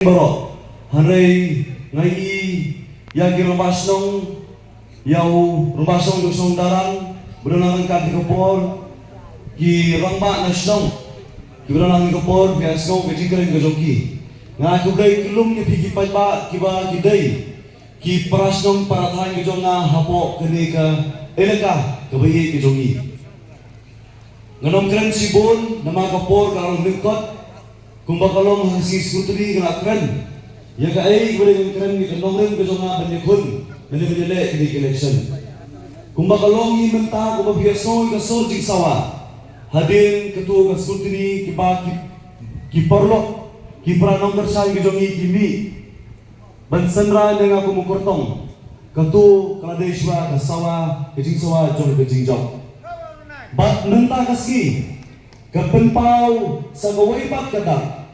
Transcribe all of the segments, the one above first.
Baro, hanay ngai yang rumas nong yaw rumas nong gusong darang berenang kat dikopor ki rangba nasnong ki berenang dikopor bias ngau ke jingkring ke joki nga kublay kulum ni pigi pa kiba kidai ki prasnong parathan ke jonga hapo kini ka eleka kebayi ke jongi nganom kren sibon nama kopor karong lingkot kumbakalong hasi skutri kena keren ya kai boleh keren ni kendong ren ke jonga banyakun banyele di election kumbakalong ni menta ko biaso ka sorjing sawa hadin ketua ka skutri kiba ki perlo ki pranong kersai ke jongi kimi bansenra dengan aku mukurtong ketu kaladeshwa ka sawa kejing sawa jong kejing jong bat menta kaski kapenpau sa gaway pagkadang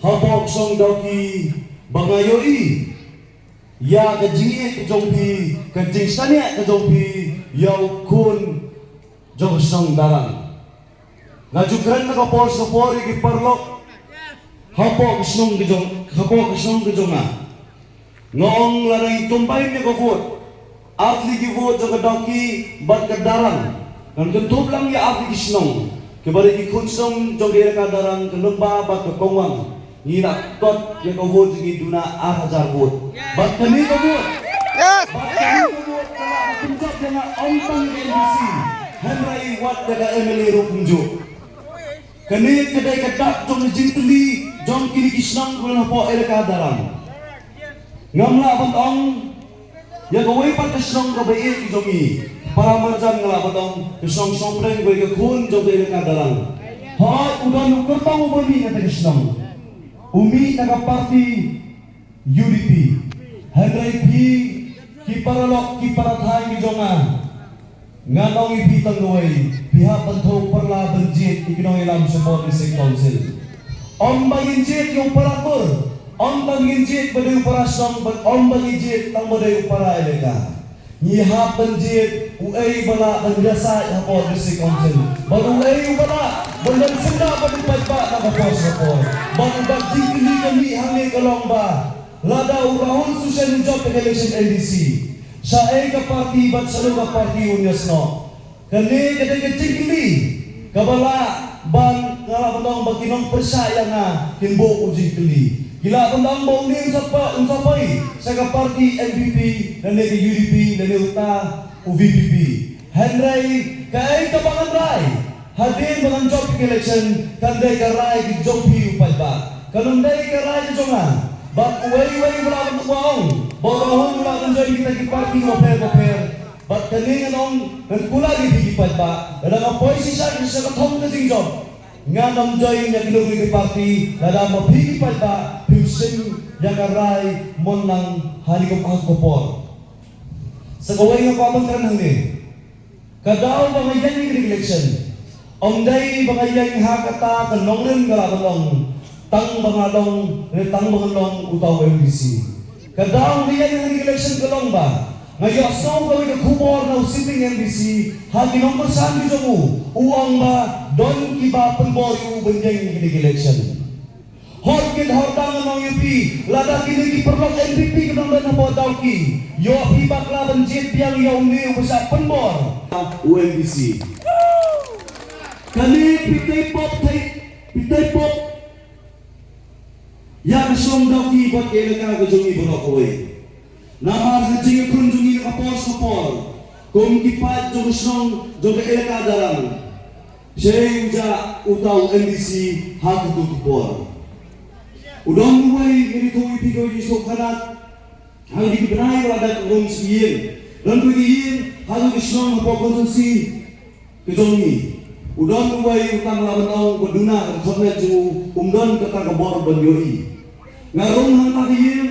habok song doki bangayoi ya kajingi kajongpi kajing stania kajongpi yaw kun jong song darang ngajukran na kapor iki parlok habok song kajong ngong larang tumbay ni kafut atli kifut jong kadoki bat kadarang ngan kentup lang ya atli kisnong kebalik ikunsong jogir kadarang kelemba bat kekongwang nginak tot ya kawut jigi duna 1000 wot bat kami kawut bat kami kawut kala punjab dengan ontang NBC Henry Watt daga Emily Rupunjo kani kedai kedak jong jinteli jong kini kisnang kulan po ele kadarang ngamla bantong ya kawai pat kisnong kabai jongi para marjan ngala batong kisong sombreng gue ke kun jong ele kadarang ha udah nukertang ubani kata kisnong umi naga parti UDP Henry P kiparalok kiparathay jonga nganong ipitang nuway pihak bentuk perla benjit ikinong ilam support district council om baginjit yung paratur om baginjit badai uparasong om baginjit tang badai upara eleka nyiha benjit uai bala benjasa support district council baru uai bala bendan senda badu pajak naga pos support baru bakti ini kami hangi kalongba lada urahun susen job election NDC sa ka parti bat sa ka parti unyas no kani kete kecing kili kabala ban ngala bandong baginong persaya nga timbo uji kili gila bandang bau ni unsapai sa ka parti NPP dan ke UDP dan uta UVPP Henry kay kabangan rai hadir dengan job election kandai karai di job hi upay ba kanundai karai di jonga bat uway wala bantuang borong wala enjoy kita di party ngoper bat kani nganong kula di pat ba dalam posisi sa katong na ding job nganong joy nya ginugi di party dalam mapigi pat ba pimsin yang aray mon nang halikom agpopor sa kaway nga patong kanang ni kadaw mga yan ni election omday mga yan hakata kanong rin galakatong tang bangalong utaw MBC kadang dia yang election kelong ba ngayon sa kami ka kumor na usiping MBC hagi nomor sandi jamu uang ba don kiba penboyu benjeng ni election horkit hortang ng UP lada kini perlok NPP kadang na po daw ki yo piba klaban jet yang yaw ni usa penbor UMBC kani pitay pop yang song daw ki bat eleka ka jongi bonokoy namar sa jinga kun jongi ka kapor kum kipat jong song jong eleka darang sengja utaw NDC hak tutupor udong way nito ipigo di sokanat hang di benai wala rum siyin lan tugiin halu isnong po konsumsi ke jongi udon way utang laban koduna sabna ju umdon kata kabor banjoi ngarong hang takiyin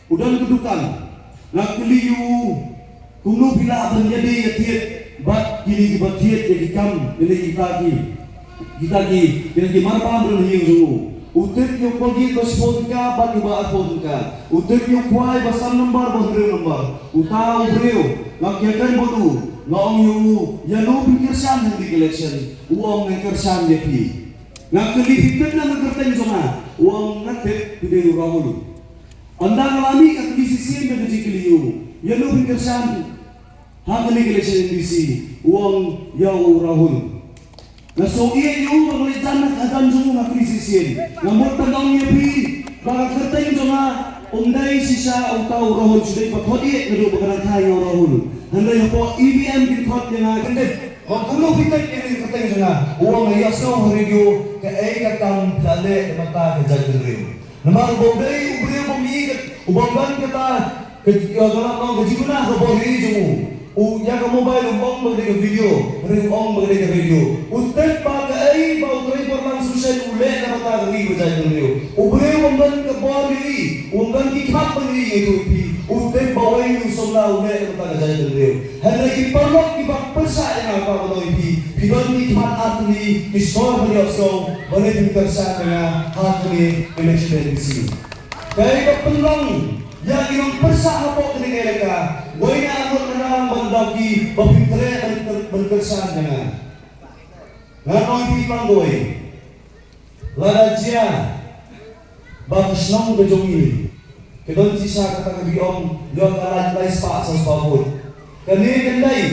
udon kedukan nakliyu kuno bila menjadi yatiet bat kini dibatiet jadi kam ini kita marpa berhiyung ju utek yung pagi baspon ka bat iba apon ka utek yung kwai basam number bahre number utaw breo ngakyakan bodu ngong yu yanu pikir sam di election uang ngker sam yepi Ngakalihitan na nagkartan sa nga, uang natip, hindi urahol. Anda ngalami at disisiyan na kajikiliyo, yan o pinkersan, hakaligilig sa NBC, uang yaw urahol. Naso iya yung maglitanak at ang yung nga krisisiyan, ngamot tagang niya pi, baka kartan sa nga, unday si siya ang tao urahol, suday pathodi, nado bakaran tayo urahol. Handay po, EVM kinkot niya nga, kandit, magkulong pitay ini katay nga uang ayas no radio ka ay katang plale mata ka jagdrio naman bogay ubre bumigat ubangban kata kagala no gajuna ka bogay jumu u ya ka mobile ubang magde video ubang magde video utet pa ka ay ba utre porman social ule na mata ka video jagdrio ubre ubangban ka bogay ubangban ki khap bani itu pi utet bawai nu somla ule na mata ka jagdrio hana ki parlok ki bak persa yang apa betul pi Pidon ni mat atli istor beliau so boleh dikersa dengan atli election di sini. Kaya penong yang inong persa apa kini mereka, boleh angkut menang mendaki bapintre berkersa dengan. Nganong tipang boy, laraja bagus nong kejongi. Kedon sisa kata kebiom, yang kalah lais pak sasbabut. Kini kendai.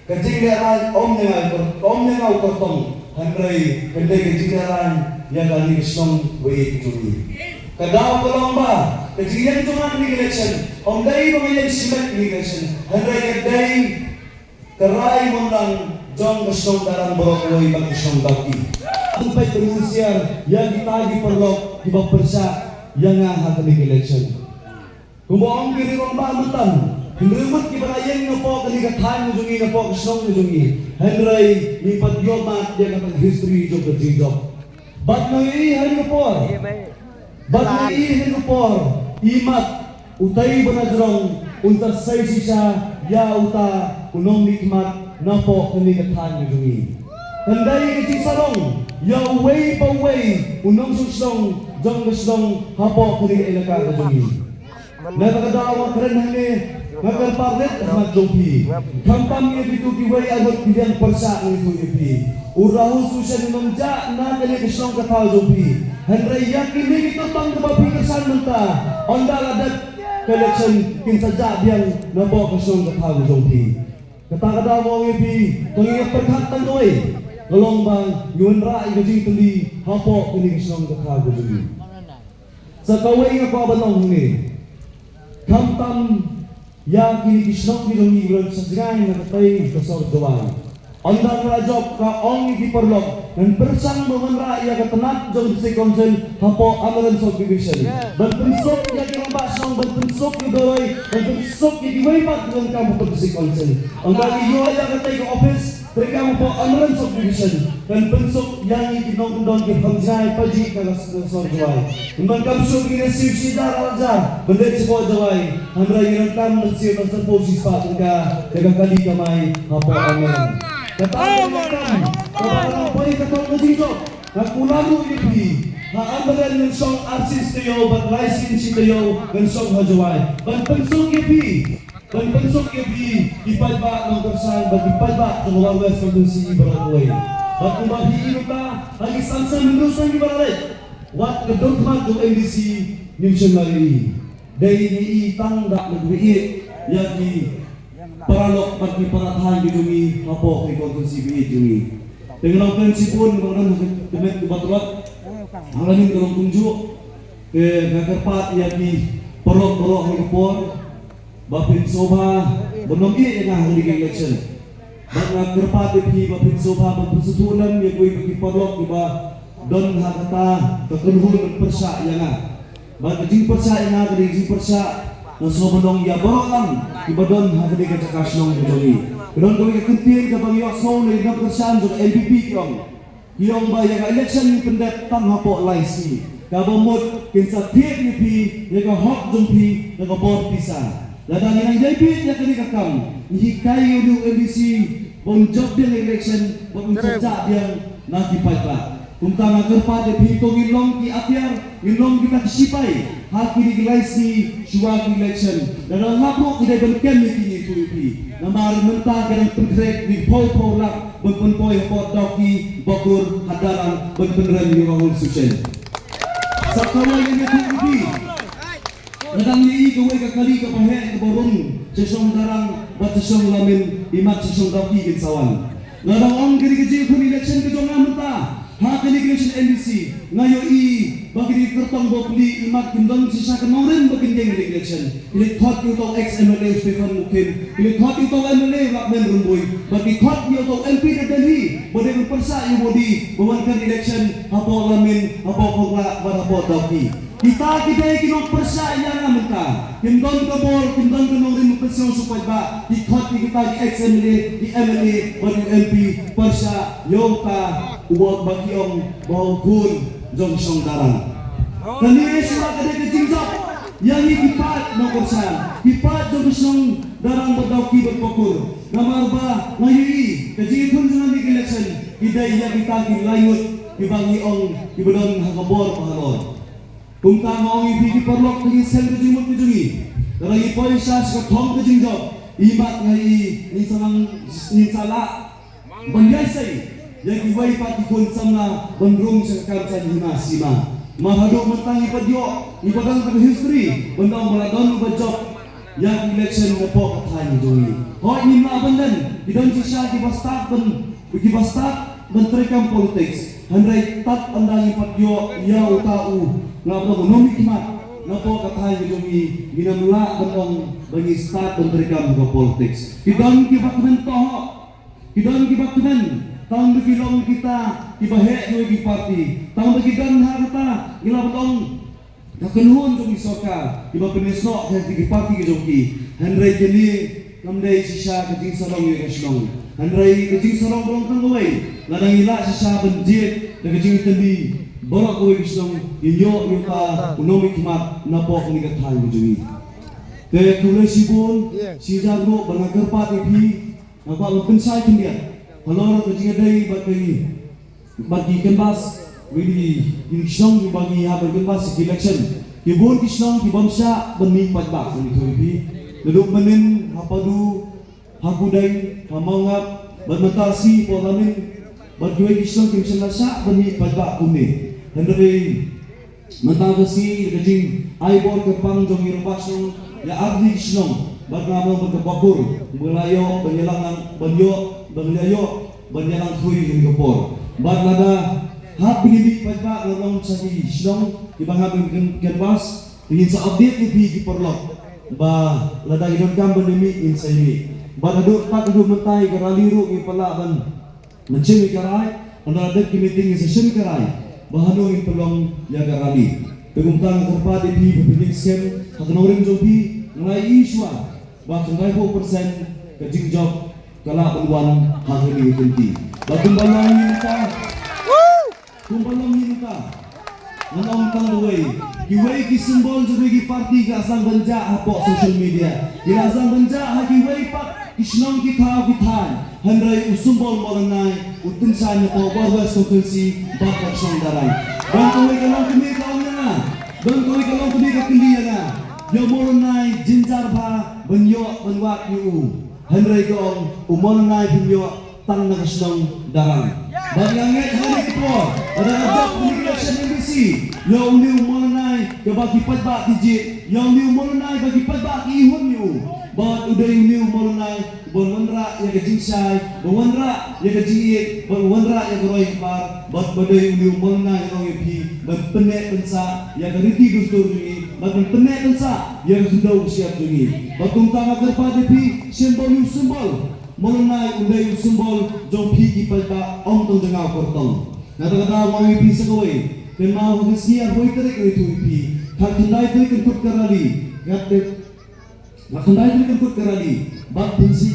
Kejinggaran om nengal kortong handai kendai kejinggaran yang kali kesong wei juri. Kadang pelomba kejinggaran cuma ni election. Om dai pemilihan simak ni election. Handai kedai kerai mundang jong kesong darang borok wei bagi kesong bagi. Sampai terusian yang ditagi perlok di bawah persa yang ngah kali election. Kumbaong kiri lomba mentan. Hindumat kibarayang na po kaligatan mo jungi na po kasong mo jungi. Henry lipat yomat dia kata history of the job. Bat na iihan na po. Bat na iihan na po. Imat utay banadrong unta say siya ya uta unong nikmat na po kaligatan mo jungi. Handay kiti sarong ya way pa way unong susong jong gustong hapo kalig elaka ka jungi. Nakakadawa keren hangin Magal parlet ahmad jopi kampam ye bitu kiwai agot bidan persa itu yepi urahu susan memja na kali kesong katau jopi hendrai yakin ni kita tang kebapi kesan menta onda ladat collection kin saja biang nabo kesong katau jopi kata kata mo yepi tungi perkat tandoi gelombang yun ra igajing tendi hapo kini kesong katau jopi sakawai ngapa banong ni kampam yang kini kisnong kilongi bulan sejagai nakatai kesor doang. Anda kerajok ka ongi di perlok dan bersang mengenra ia ketenat jauh di konsel hapo amalan subdivision. Dan pensok yang kirambak song dan pensok di bawah dan pensok yang diwaipat dengan kamu di konsel. Anda iyo yang katai ke office mereka hapo amalan subdivision dan pensok yang kinong-kinong kipamjai paji kalas kesor doang. Memang kamu sudah siap darah raja benda sebuah doang. Hamra yang kam mensiap dan serposis pak dengan kali kamai hapo amalan. Katakan orang boleh katakan begitu. Aku lalu ini, ambilan mensong arsis tayo, but license tayo mensong hajawai. Ban pensong yepi, ipadba ng kersan, but ipadba ng warwes kondusi ibaratway. But kung mahiino ka, ang isang mendusang ibarat. What kedokmat ng NDC missionary. Dahil itangga nagbiit yagi paralok pati paratahan di jungi hapo kay konsensibi jungi. Dengan prinsipun mengenang demet kebatulak halamin kalau tunjuk ke kakarpat yagi porok-porok ni kapor bapin soba benomgi dengan hari election. Bang kerpat di bapin soba bersutulan ya kuy bagi porok iba don hakata kekenhun persa yang bang jing persa yang ada jing persa na sobanong ya borong ibadon hadi ka kasnong joli kedon kami kentir ka bang yosno ni na persan jok MPP kiyong ba yang election pendet tam hapo laisi ka bomot kinsa tiek ni pi ya ka hok jumpi na ka bor pisa ladan yang JP ya kini ka kam ni kayo du MBC bonjok din election bon saja yang nakipai pa Kumtama kerpa de pito ngilong ki apiar, ngilong kita kisipai. Haki di gilasi suwagi election. Dan ang hapok kita berken ni kini tuipi. Namar mentah kadang pergrek di pol lak berpenpoy hapot doki bakur hadaran berpenren ni Rahul Susen. Sakawai yang tuipi. Nadang ni kawai kakali kapahe kabarong sesong darang bat sesong lamin imat sesong doki kinsawan. Nadang ang kiri kecil pun election kejong mentah. Hak election NDC ngayo bagi di kertong bokli imat kindong sisa kenorin bagi deng election. Pilih thot yu tong ex MLA Stephen Mukin, pilih thot yu tong MLA Lakmen Rumboy, bagi thot yu tong MP Delhi, boleh berpersa yu bodi mewankan election hapo lamin hapo kogla barapo doki. Kita kinong persa yang amka, kindong kabor, kindong kenorin persa supaya ba di thot kita di ex MLA bagi MP persa yoka uwag bagyong bahukun jong siyong darang. Kani sila kada kejingjok yang ikipat na kursan. Kipat jong siyong darang badaw kibot pakur. Namar ba ngayon kejingipun sa nang election iday yang kita gilayot ibangiong ibadong hakabor pahalor. Kung tama ang ibigi parlok tingin sel kejimot kejungi. Darang ipoy siya sa katong kejingjok ibat ngayon ninsala bangyasay yang iway pati kun sama bandrung sa kamsan himasima. Mahadok mentang ipadyo, ipadang pada history, bandang maladon ibadjok yang election na po katay doy. Hoy ni maabandan, idon siya kibastak bentrikam politics. Handray tat andang ipadyo yaw tao nga nomi kimat na po katay doy ginamula bandang bagi stat bentrikam politics. Idon kibakmen toho, idon kibakmen tahun begilong kita ibahe nugi parti tahun begidan harta ilabotong kakenuhon jong isoka iba penisno kaya parti kejoki handrai jeni kamdai sisa kejing sarong yesnong handrai kejing sarong bolong tanggawai ladang ila sisa benjit dan kejing tendi borok kowe isnong iyo yuka unomi kimat napo kini kathai kejoki kaya kulai sibun si jago bernagar parti pi apa pensai kendiat. Kalau kerja dari bagi kanvas, ini kisong bagi apa kanvas election. Kibun kisong kibamsa benih pajak ini tuipi. Lalu menin hapadu hakudai hamangap bermatasi polamin bagi kisong kimselasa benih pajak kuni. Hendai mentagasi kejing aibor kepang jong irpasong ya abdi kisong bernama berkebakur belayo penyelangan banyo banglayo banyalang kui hingapor bad lada hap pinibig pagba ngomong sa islong ibang habang kanvas tingin sa update ni pigi porlok ba lada idon kam banimi in sa imi bad adu tak adu mentay karaliru ipalaban mencimi karay ana ada kimiting sa sim karay bahano ipalong ya garali pagumtang karpa di pi pinig skem haknoring jobi ngai iswa ba 90% kajing job kala peluang hangili henti. Kumbalang hinta, nanong tangway. Kiway kisimbol juga ki parti ka asang banja hapo social media. Kila asang banja hakiway pak kisnong kita kitan. Handray usumbol moranay utun sa niya po West Conference bakit siyang daray. Bangkaway kalong kumika na. Bangkaway kalong kumika kindiya na. Yo moranay jinjar ba banyo banwak yu. Handray ko umon na binyo tang nakasunong darang. Bagangit hari ko, ada abak election NBC. Yo uni umon na bagi padba dijit. Yo uni umon na bagi padba ihon yu. Bawat uday uni umon na bonwanra ya kajingsay, bonwanra ya kajiit, bonwanra ya karoy par. Bawat baday uni umon na ya karoy pi. Bagpene pensa ya kariti gusto ni. Bagpene pensa ya sudah siap ni. Bagkung tama kerpa pi simbol yung simbol. Mulunay unday yung simbol jong pigi palta om tong dengaw kortong. Natakata mga ipi sa kaway. Kaya mga hugasniya huwag tarik ito ipi. Kakanday tarik ang kut karali. Kakanday tarik ang kut karali. Bak pinsi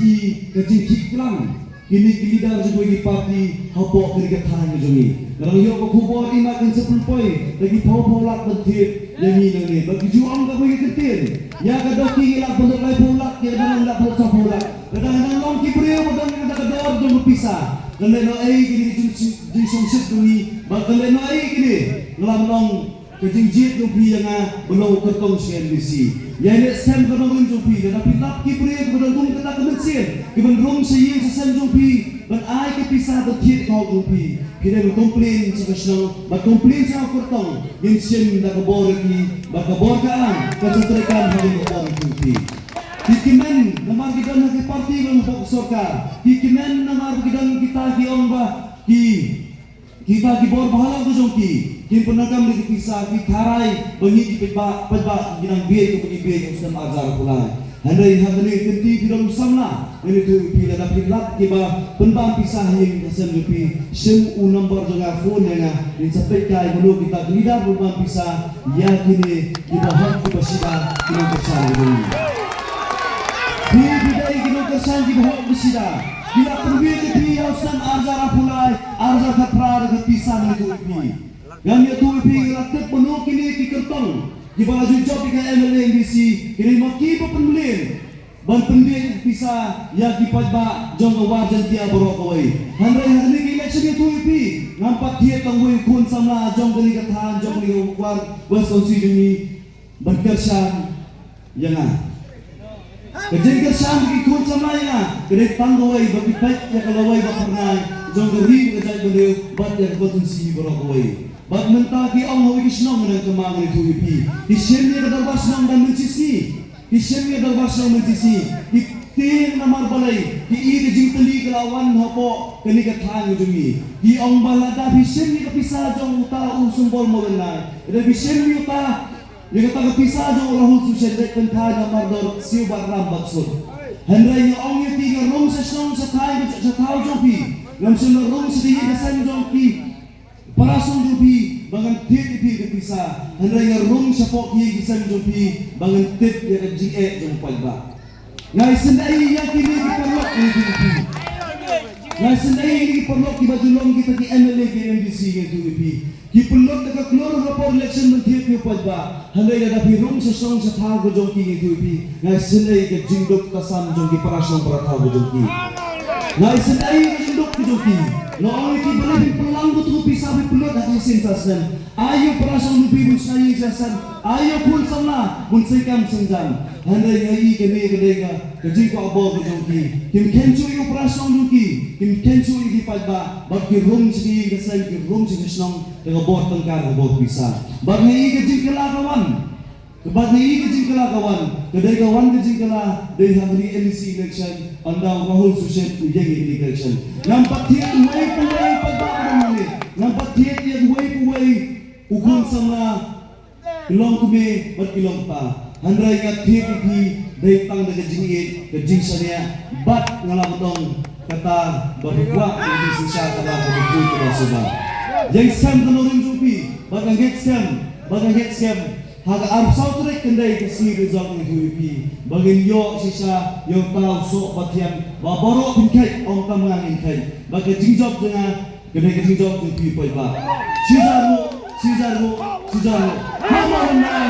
kajing kiklang. Kini-kilidar sa kuwagi party hapo kinigathan nyo jami. Narangyo ko kubor imakan sa pulpoy. Lagi pawpawlak bantit. Yang ini ni. Bagi juang ka kuwagi katin. Ya kadoki ilak bentuk lai pulak. Ya kadang ilak bentuk sa pulak. Kadang-kadang long kibriyo. Kadang-kadang kadang-kadang kadang pisah. Kadang-kadang ay kini jing songsit ni bakal nai kini ngelam nong kejing jit jupi yang belum ketong CNBC. Ya ini scam ketong jupi dan tapi tak kipri ketong kata kemensian kemenrong seying sesen jupi dan ai kepisah bertiet kau jupi. Kita berkomplain sekarang, berkomplain sama ketong yang sian dah kebor lagi, berkeborkan kecentrikan hari kebor jupi. Kikimen namar kita nak parti melupuk sorkar. Kikimen namar kita kiong bah kita bor bahala tu jongki. Kim penagam di pisah ki tharai bangi ki peba ginang biar ko bagi biar ko sam azar pulai. Handai hadani kenti bidang samna ini tu pila da pilak ki ba penbam pisah yang kasem jupi sim u nomor jaga phone nga in sampai kai bulu kita lida penbam pisah ya kini kita hak ki basida kini kesan ini. Bidai kini kesan ki hak basida. Bila pergi ke dia sam azar pulai azar khatra ke pisah ni tu pi. Yang itu pi rakyat penuh kini kikertong di baju job di MLNDC kini maki pembelian ban pendek pisah ya kipadba jong wajan dia borokoi handai hari election itu pi nampak dia tangui kun sama jong kini katahan jong ni war wasonsi demi berkersan jangan kerja kersan di kun sama ya kini tanggoi bagi baik ya kalau wai bapernai jong geri kerja beliau bat ya wasonsi borokoi. Bag mentaki ang hawi kisnong ng kamangan ito ipi. Isyemye kadarbas ng dan mencisi. Isyemye kadarbas ng mencisi. Iting na marbalay. Iiri jing tali kalawan hapo kani kathan jumi. Di ang balada isyemye kapisa jong uta usumbol mo na. Ida isyemye uta yung kata kapisa jong rahul susyedek pentha na mardor siu barram batsud. Handai yung ang yuti ng rong sa song sa tao jong pi. Ngam sunod rong sa dihi kasan jong pi. Parasong jupi bangan tit ipi kepisa handai ngarong sapok hi gisan jupi bangan tit ya GE jong palba ngai sendai ya kini diperlok ni jupi ngai sendai ni perlok ki bajulong kita ki MLA ki MDC ki jupi ki perlok dekat keluar rapor election menteri ki palba handai ada pirong sesong sa thaw jong ki jupi ngai sendai ke jingdok kasam jong ki parasong prathaw jong ki ngai sendai ke jingdok ki jong ki no ki boleh pelang betul pisah pelot hati sensasan ayo perasaan lebih busai jasan ayo pun sama bunsikam senjam handai ngai kene kedega keji ko abo kejoki kim kencu yo perasaan luki kim kencu di palba bag ki rum sigi kesan ki rum sigi snong dengan bot tengkar bot pisah bag ngai keji kelakawan Kebat ni kejing kala kawan, kedai kawan kejing kala dari hari NC election, anda Rahul Susyed ujeng ini election. Nampak tiap uai puai pada ni, nampak tiap uai puai ukun sama kilong kume ber kilong pa. Handai kat tiap di dari tang dari kejing sania bat ngalamotong kata berbuat di sisa kata berbuat kepada sebab. Yang scam tenurin jupi, bagang get scam. Haga arab sautrek kendai kesini result ni huipi bagin yo sisa yo tau sok batian baboro pinkai ong tamang inkai baga jingjok dengan kendai jingjok ni pi poi ba sizaru hamon nai